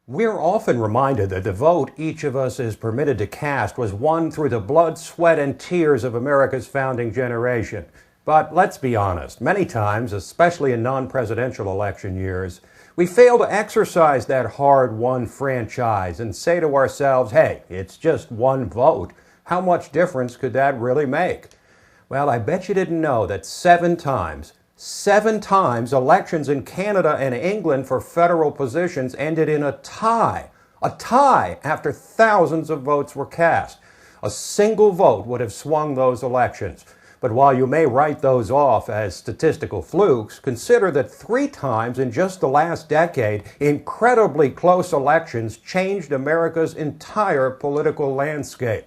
We're often reminded that the vote each of us is permitted to cast was won through the blood, sweat, and tears of America's founding generation. But let's be honest, many times, especially in non-presidential election years, we fail to exercise that hard-won franchise and say to ourselves, hey, it's just one vote. How much difference could that really make? Well, I bet you didn't know that seven times elections in Canada and England for federal positions ended in a tie after thousands of votes were cast. A single vote would have swung those elections. But while you may write those off as statistical flukes, consider that 3 times in just the last decade, incredibly close elections changed America's entire political landscape.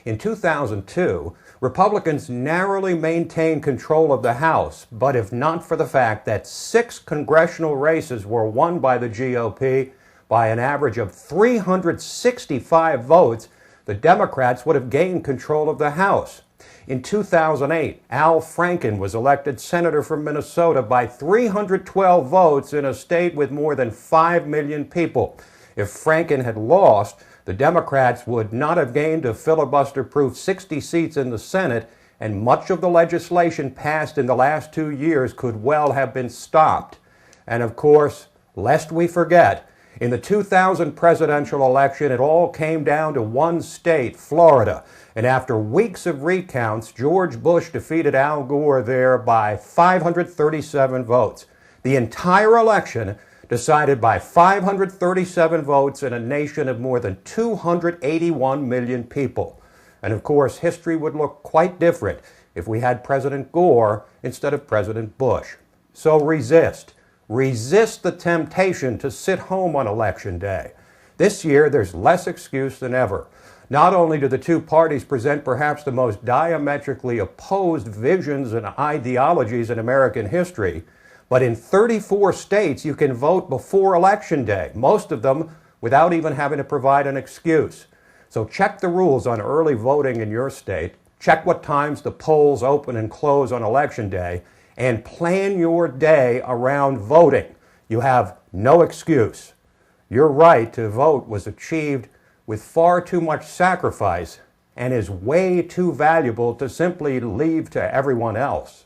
In 2002, Republicans narrowly maintained control of the House, but if not for the fact that 6 congressional races were won by the GOP by an average of 365 votes, the Democrats would have gained control of the House. In 2008, Al Franken was elected senator from Minnesota by 312 votes in a state with more than 5 million people. If Franken had lost, the Democrats would not have gained a filibuster-proof 60 seats in the Senate, and much of the legislation passed in the last 2 years could well have been stopped. And of course, lest we forget, in the 2000 presidential election, it all came down to one state, Florida. And after weeks of recounts, George Bush defeated Al Gore there by 537 votes. The entire election decided by 537 votes in a nation of more than 281 million people. And of course, history would look quite different if we had President Gore instead of President Bush. So resist. Resist the temptation to sit home on Election Day. This year, there's less excuse than ever. Not only do the two parties present perhaps the most diametrically opposed visions and ideologies in American history, but in 34 states you can vote before Election Day, most of them without even having to provide an excuse. So check the rules on early voting in your state, check what times the polls open and close on Election Day, and plan your day around voting. You have no excuse. Your right to vote was achieved with far too much sacrifice and is way too valuable to simply leave to everyone else.